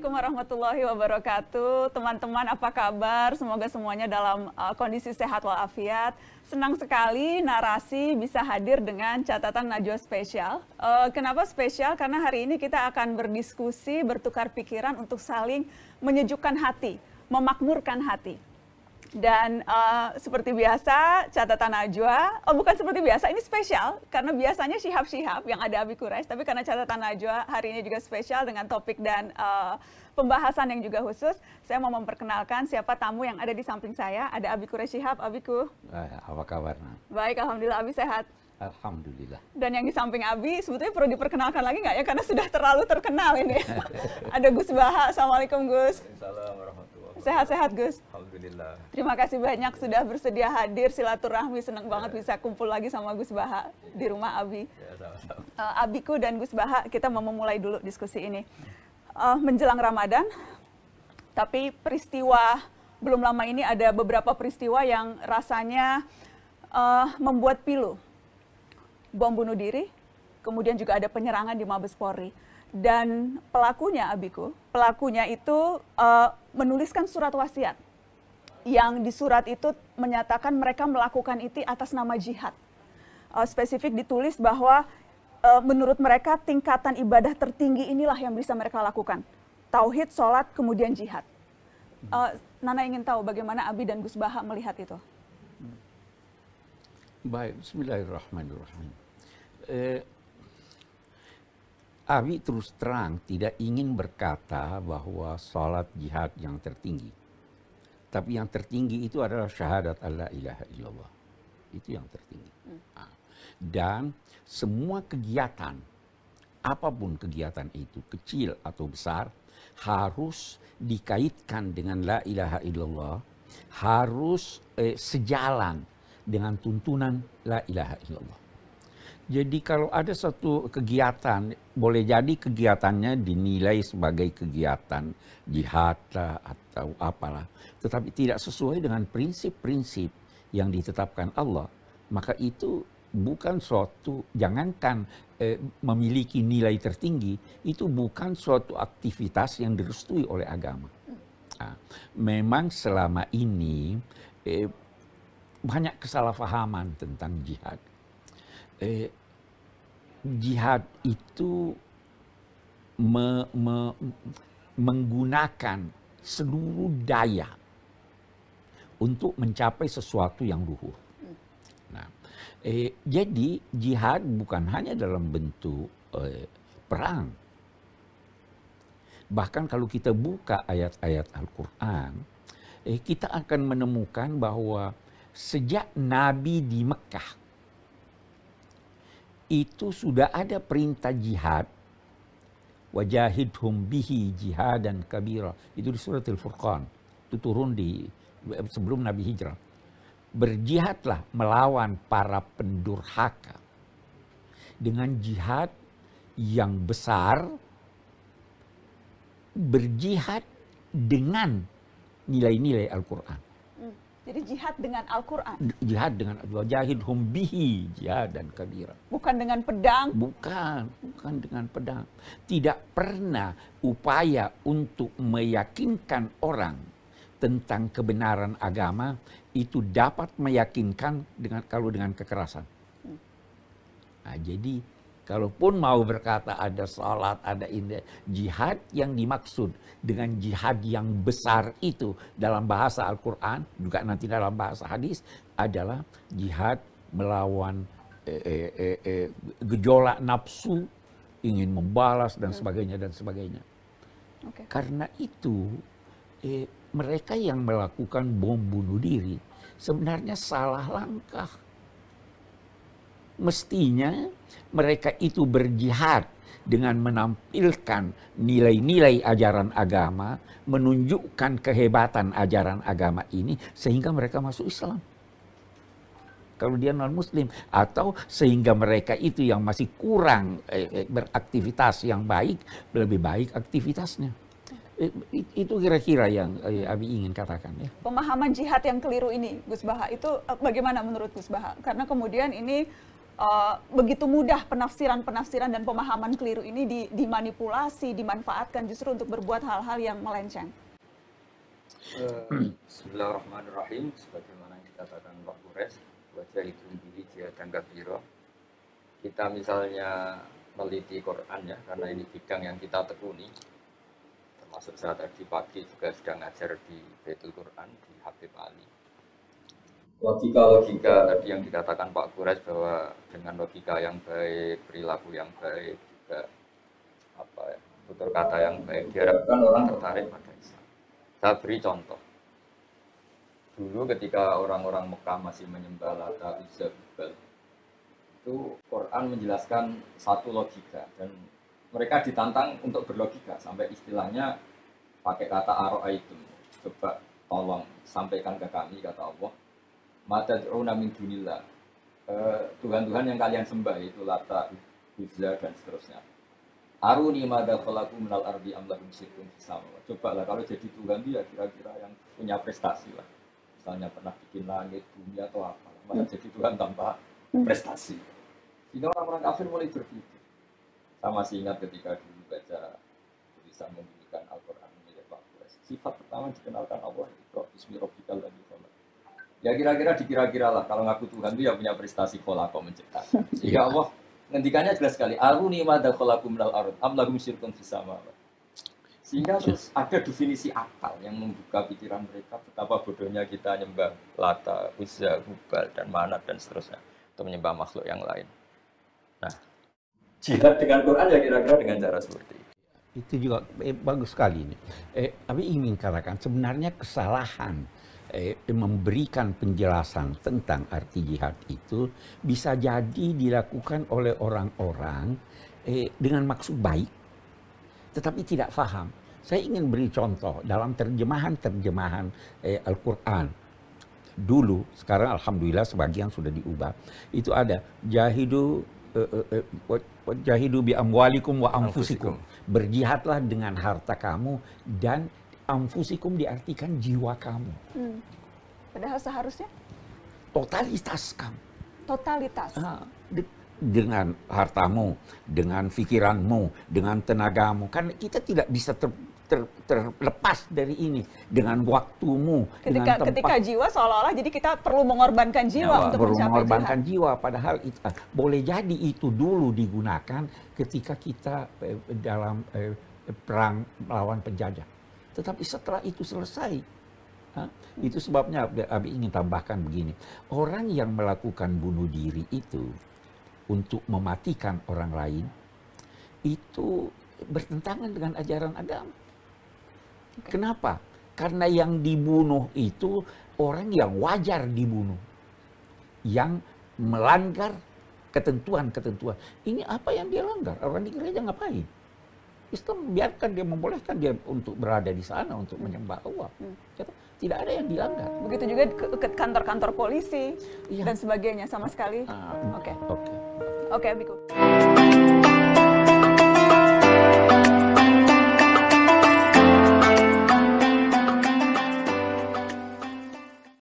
Assalamualaikum warahmatullahi wabarakatuh. Teman-teman apa kabar? Semoga semuanya dalam kondisi sehat walafiat. Senang sekali narasi bisa hadir dengan catatan Najwa spesial. Kenapa spesial? Karena hari ini kita akan berdiskusi, bertukar pikiran untuk saling menyejukkan hati, memakmurkan hati. Dan seperti biasa catatan Najwa, bukan seperti biasa, ini spesial karena biasanya Syihab-Syihab yang ada Abi Quraish, tapi karena catatan Najwa hari ini juga spesial dengan topik dan pembahasan yang juga khusus. Saya mau memperkenalkan siapa tamu yang ada di samping saya, ada Abi Quraish Syihab. Abiku. Apa kabar? Baik, alhamdulillah. Abi sehat? Alhamdulillah. Dan yang di samping Abi sebetulnya perlu diperkenalkan lagi nggak ya, karena sudah terlalu terkenal ini. Ada Gus Baha. Assalamualaikum Gus. Assalamualaikum warahmatullahi wabarakatuh. Sehat-sehat Gus. Alhamdulillah. Terima kasih banyak sudah bersedia hadir silaturahmi. Senang banget bisa kumpul lagi sama Gus Baha di rumah Abi. Ya, sama-sama. Abiku dan Gus Baha, kita mau memulai dulu diskusi ini. Menjelang Ramadan, tapi peristiwa belum lama ini ada beberapa peristiwa yang rasanya membuat pilu. Bom bunuh diri, kemudian juga ada penyerangan di Mabes Polri. Dan pelakunya, Abiku, pelakunya itu menuliskan surat wasiat. Yang di surat itu menyatakan mereka melakukan itu atas nama jihad. Spesifik ditulis bahwa menurut mereka tingkatan ibadah tertinggi inilah yang bisa mereka lakukan. Tauhid, sholat, kemudian jihad. Nana ingin tahu bagaimana Abi dan Gus Baha melihat itu. Baik, bismillahirrahmanirrahim. Abi terus terang tidak ingin berkata bahwa sholat jihad yang tertinggi. Tapi yang tertinggi itu adalah syahadat alla ilaha illallah. Itu yang tertinggi. Dan semua kegiatan, apapun kegiatan itu, kecil atau besar, harus dikaitkan dengan la ilaha illallah, harus sejalan dengan tuntunan la ilaha illallah. Jadi kalau ada suatu kegiatan, boleh jadi kegiatannya dinilai sebagai kegiatan jihad lah atau apalah, tetapi tidak sesuai dengan prinsip-prinsip yang ditetapkan Allah, maka itu bukan suatu, jangankan memiliki nilai tertinggi, itu bukan suatu aktivitas yang direstui oleh agama. Nah, memang selama ini banyak kesalahpahaman tentang jihad. Jihad itu menggunakan seluruh daya untuk mencapai sesuatu yang luhur. Nah, jadi jihad bukan hanya dalam bentuk perang. Bahkan kalau kita buka ayat-ayat Al-Quran, kita akan menemukan bahwa sejak Nabi di Mekah, itu sudah ada perintah jihad. Wajahidhum bihi jihadan kabira. Itu di surat Al-Furqan. Itu turun sebelum Nabi hijrah. Berjihadlah melawan para pendurhaka. Dengan jihad yang besar. Berjihad dengan nilai-nilai Al-Quran. Jadi jihad dengan Al-Quran? Jihad dengan wajahidhum bihi jihadan kabira. Bukan dengan pedang? Bukan dengan pedang. Tidak pernah upaya untuk meyakinkan orang tentang kebenaran agama itu dapat meyakinkan dengan kekerasan. Nah, jadi kalaupun mau berkata ada salat, ada jihad yang dimaksud dengan jihad yang besar itu dalam bahasa Al-Quran, juga nanti dalam bahasa hadis, adalah jihad melawan gejolak nafsu, ingin membalas dan sebagainya dan sebagainya. Okay. Karena itu mereka yang melakukan bom bunuh diri sebenarnya salah langkah. Mestinya mereka itu berjihad dengan menampilkan nilai-nilai ajaran agama, menunjukkan kehebatan ajaran agama ini sehingga mereka masuk Islam. Kalau dia non-muslim, atau sehingga mereka itu yang masih kurang beraktivitas yang baik, lebih baik aktivitasnya. Itu kira-kira yang Abi ingin katakan ya. Pemahaman jihad yang keliru ini, Gus Baha, itu bagaimana menurut Gus Baha? Karena kemudian ini begitu mudah penafsiran-penafsiran dan pemahaman keliru ini dimanipulasi, dimanfaatkan justru untuk berbuat hal-hal yang melenceng? Bismillahirrahmanirrahim. Sebagaimana yang dikatakan Pak Kures, wajah itu bihi jihatan kabiro. Kita misalnya meliti Quran ya, karena ini bidang yang kita tekuni. Termasuk saat tadi pagi juga sedang ngajar di Baitul Quran di Habib Ali. Logika tadi yang dikatakan Pak Kures bahwa dengan logika yang baik, perilaku yang baik, juga tutur kata yang baik, diharapkan orang tertarik pada Islam. Saya beri contoh. Dulu ketika orang-orang Mekah masih menyembah Lata, Uzza, Hubal, itu Quran menjelaskan satu logika dan mereka ditantang untuk berlogika sampai istilahnya pakai kata aro'aitum. Coba tolong sampaikan ke kami, kata Allah, matad'una min dunillah, Tuhan-Tuhan yang kalian sembah itu Lata, Uzza dan seterusnya. Aruni madza khalaqu minal ardi am lahum syirkun fis sama. Cobalah kalau jadi Tuhan dia kira-kira yang punya prestasi lah. Misalnya pernah bikin langit, bumi atau apa. Masa jadi Tuhan tanpa prestasi. Sehingga orang-orang kafir mulai berpikir. Saya masih ingat ketika dulu baca tulisan membumikan Al-Quran milik Pak Kures. Sifat pertama yang dikenalkan Allah itu Bismi Rabbikal ladzi khalaq. Ya kira-kira dikira-kira lah kalau ngaku Tuhan itu yang punya prestasi khalaqa menciptakan. Sehingga Allah ngendikannya jelas sekali. Aruni madza khalaqu minal ard am lahum syirkun fis sama. Sehingga terus ada definisi akal yang membuka pikiran mereka betapa bodohnya kita nyembah Lata, Uzza, Hubal, dan Manat dan seterusnya untuk menyembah makhluk yang lain. Nah, jihad dengan Quran ya kira-kira dengan cara seperti itu. Itu juga bagus sekali ini. Tapi ingin katakan sebenarnya kesalahan memberikan penjelasan tentang arti jihad itu bisa jadi dilakukan oleh orang-orang dengan maksud baik, tetapi tidak paham. Saya ingin beri contoh dalam terjemahan Al-Quran. Dulu, sekarang alhamdulillah sebagian sudah diubah. Itu ada jahidu bi amwalikum wa anfusikum. Berjihadlah dengan harta kamu dan anfusikum diartikan jiwa kamu. Padahal seharusnya Totalitas kamu. totalitas. Dengan hartamu, dengan pikiranmu, dengan tenagamu. Kan kita tidak bisa terlepas dari ini. Dengan waktumu, dengan tempat. Ketika jiwa seolah-olah jadi kita perlu mengorbankan jiwa untuk perlu mencapai mengorbankan jihad. jiwa. Padahal itu, boleh jadi itu dulu digunakan ketika kita dalam perang melawan penjajah. Tetapi setelah itu selesai, itu sebabnya Abi ingin tambahkan begini. Orang yang melakukan bunuh diri itu untuk mematikan orang lain, itu bertentangan dengan ajaran agama. Kenapa? Karena yang dibunuh itu orang yang wajar dibunuh, yang melanggar ketentuan-ketentuan. Ini apa yang dia langgar? Orang di gereja ngapain? Islam biarkan dia, membolehkan dia untuk berada di sana untuk menyembah Allah. Tidak ada yang dilanggar. Begitu juga ke kantor-kantor polisi dan sebagainya sama sekali. Oke, Biku.